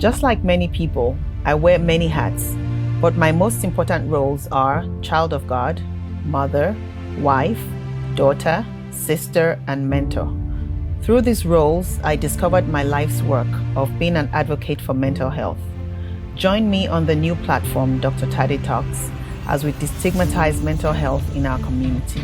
Just like many people, I wear many hats, but my most important roles are child of God, mother, wife, daughter, sister, and mentor. Through these roles, I discovered my life's work of being an advocate for mental health. Join me on the new platform, DR.TADE Talks, as we destigmatize mental health in our community.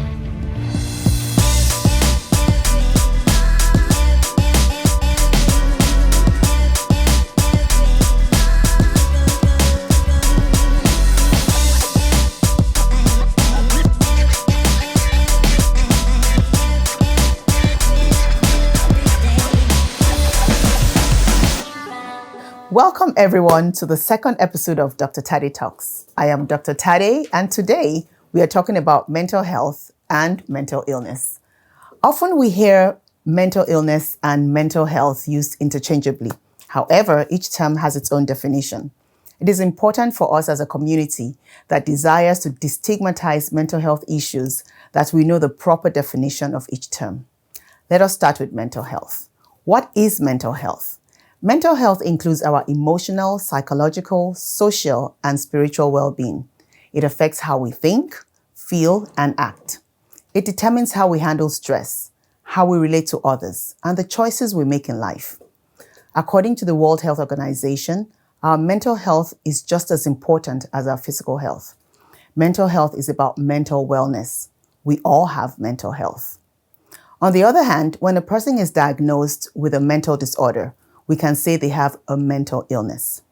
Welcome everyone to the second episode of DR.TADE Talks. I am Dr. Tade, and today we are talking about mental health and mental illness. Often we hear mental illness and mental health used interchangeably. However, each term has its own definition. It is important for us as a community that desires to destigmatize mental health issues that we know the proper definition of each term. Let us start with mental health. What is mental health? Mental health includes our emotional, psychological, social, and spiritual well-being. It affects how we think, feel, and act. It determines how we handle stress, how we relate to others, and the choices we make in life. According to the World Health Organization, our mental health is just as important as our physical health. Mental health is about mental wellness. We all have mental health. On the other hand, when a person is diagnosed with a mental disorder, we can say they have a mental illness.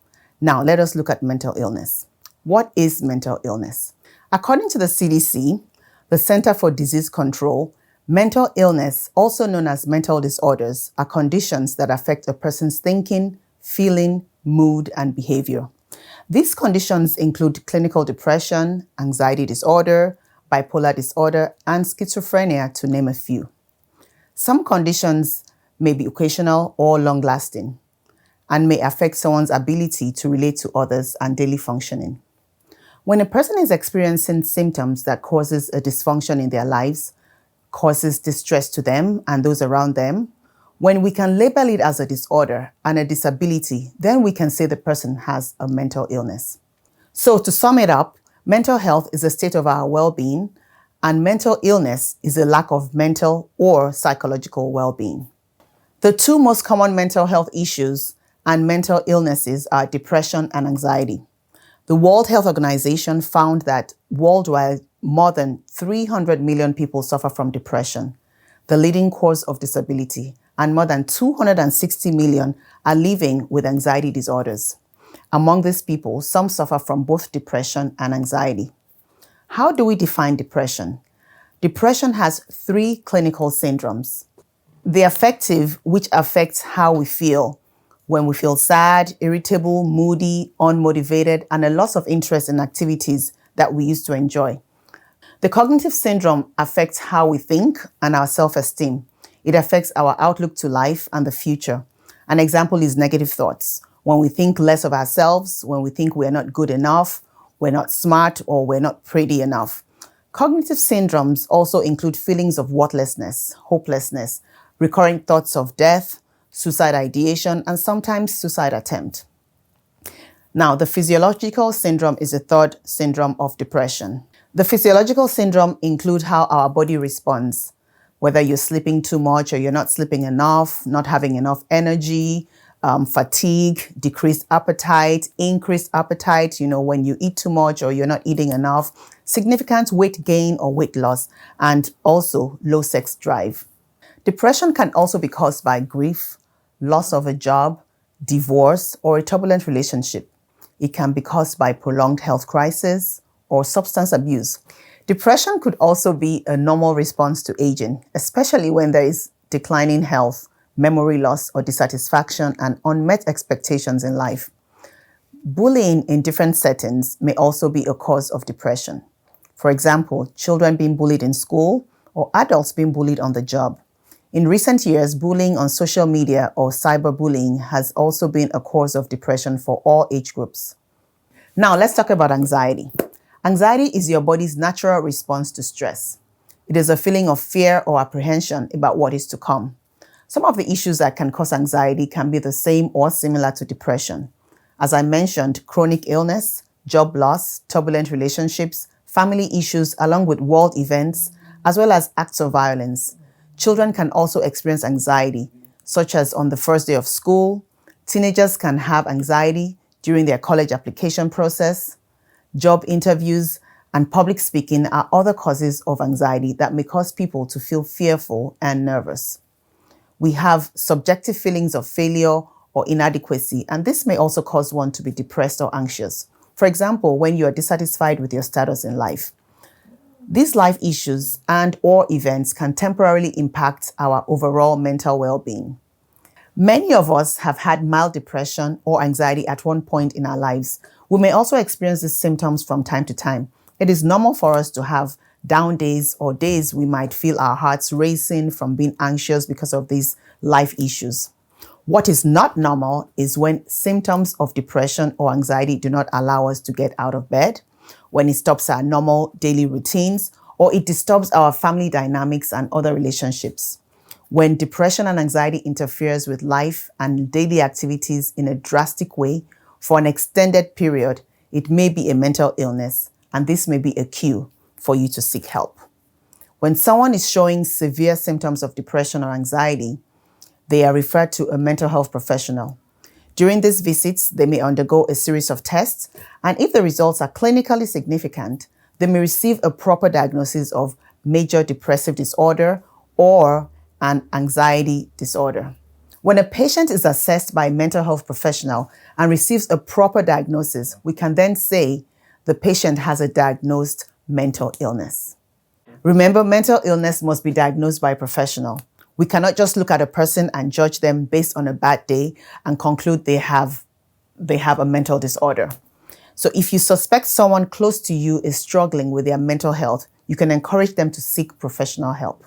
Now, let us look at mental illness. What is mental illness? According to the CDC, the Center for Disease Control, mental illness, also known as mental disorders, are conditions that affect a person's thinking, feeling, mood, and behavior. These conditions include clinical depression, anxiety disorder, bipolar disorder, and schizophrenia, to name a few. Some conditions may be occasional or long-lasting and may affect someone's ability to relate to others and daily functioning. When a person is experiencing symptoms that causes a dysfunction in their lives, causes distress to them and those around them, when we can label it as a disorder and a disability, then we can say the person has a mental illness. So to sum it up, mental health is a state of our well-being, and mental illness is a lack of mental or psychological well-being. The two most common mental health issues and mental illnesses are depression and anxiety. The World Health Organization found that worldwide, more than 300 million people suffer from depression, the leading cause of disability, and more than 260 million are living with anxiety disorders. Among these people, some suffer from both depression and anxiety. How do we define depression? Depression has three clinical syndromes. The affective, which affects how we feel when we feel sad, irritable, moody, unmotivated, and a loss of interest in activities that we used to enjoy. The cognitive syndrome affects how we think and our self-esteem. It affects our outlook to life and the future. An example is negative thoughts. When we think less of ourselves, when we think we're not good enough, we're not smart, or we're not pretty enough. Cognitive syndromes also include feelings of worthlessness, hopelessness, recurring thoughts of death, suicide ideation, and sometimes suicide attempt. Now, the physiological syndrome is a third syndrome of depression. The physiological syndrome includes how our body responds, whether you're sleeping too much or you're not sleeping enough, not having enough energy, fatigue, decreased appetite, increased appetite, when you eat too much or you're not eating enough, significant weight gain or weight loss, and also low sex drive. Depression can also be caused by grief, loss of a job, divorce, or a turbulent relationship. It can be caused by prolonged health crisis or substance abuse. Depression could also be a normal response to aging, especially when there is declining health, memory loss, or dissatisfaction and unmet expectations in life. Bullying in different settings may also be a cause of depression. For example, children being bullied in school or adults being bullied on the job. In recent years, bullying on social media or cyberbullying has also been a cause of depression for all age groups. Now, let's talk about anxiety. Anxiety is your body's natural response to stress. It is a feeling of fear or apprehension about what is to come. Some of the issues that can cause anxiety can be the same or similar to depression. As I mentioned, chronic illness, job loss, turbulent relationships, family issues, along with world events, as well as acts of violence. Children can also experience anxiety, such as on the first day of school. Teenagers can have anxiety during their college application process. Job interviews and public speaking are other causes of anxiety that may cause people to feel fearful and nervous. We have subjective feelings of failure or inadequacy, and this may also cause one to be depressed or anxious. For example, when you are dissatisfied with your status in life. These life issues and/or events can temporarily impact our overall mental well-being. Many of us have had mild depression or anxiety at one point in our lives. We may also experience these symptoms from time to time. It is normal for us to have down days or days we might feel our hearts racing from being anxious because of these life issues. What is not normal is when symptoms of depression or anxiety do not allow us to get out of bed, when it stops our normal daily routines, or it disturbs our family dynamics and other relationships. When depression and anxiety interferes with life and daily activities in a drastic way for an extended period, it may be a mental illness, and this may be a cue for you to seek help. When someone is showing severe symptoms of depression or anxiety, they are referred to a mental health professional. During these visits, they may undergo a series of tests, and if the results are clinically significant, they may receive a proper diagnosis of major depressive disorder or an anxiety disorder. When a patient is assessed by a mental health professional and receives a proper diagnosis, we can then say the patient has a diagnosed mental illness. Remember, mental illness must be diagnosed by a professional. We cannot just look at a person and judge them based on a bad day and conclude they have a mental disorder. So if you suspect someone close to you is struggling with their mental health, you can encourage them to seek professional help.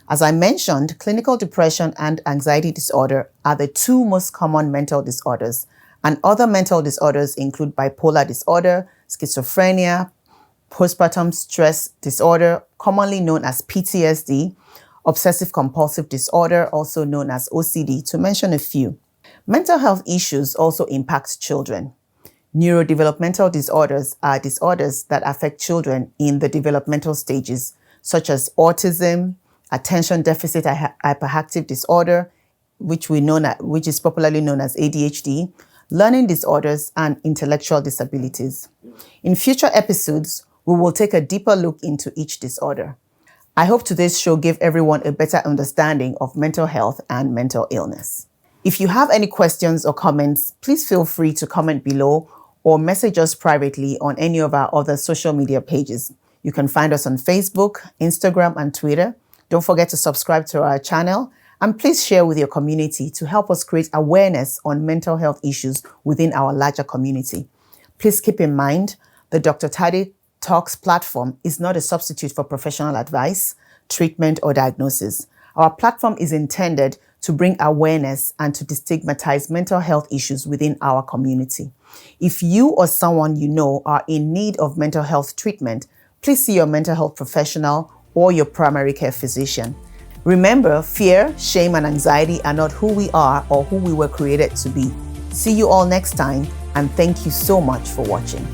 As I mentioned, clinical depression and anxiety disorder are the two most common mental disorders, and other mental disorders include bipolar disorder, schizophrenia, postpartum stress disorder, commonly known as PTSD, obsessive compulsive disorder, also known as OCD, to mention a few. Mental health issues also impact children. Neurodevelopmental disorders are disorders that affect children in the developmental stages, such as autism, attention deficit hyperactive disorder, which is popularly known as ADHD, learning disorders, and intellectual disabilities. In future episodes, we will take a deeper look into each disorder. I hope today's show gave everyone a better understanding of mental health and mental illness. If you have any questions or comments, please feel free to comment below or message us privately on any of our other social media pages. You can find us on Facebook, Instagram, and Twitter. Don't forget to subscribe to our channel, and please share with your community to help us create awareness on mental health issues within our larger community. Please keep in mind the DR.TADE Talks platform is not a substitute for professional advice, treatment, or diagnosis. Our platform is intended to bring awareness and to destigmatize mental health issues within our community. If you or someone you know are in need of mental health treatment, please see your mental health professional or your primary care physician. Remember, fear, shame, and anxiety are not who we are or who we were created to be. See you all next time, and thank you so much for watching.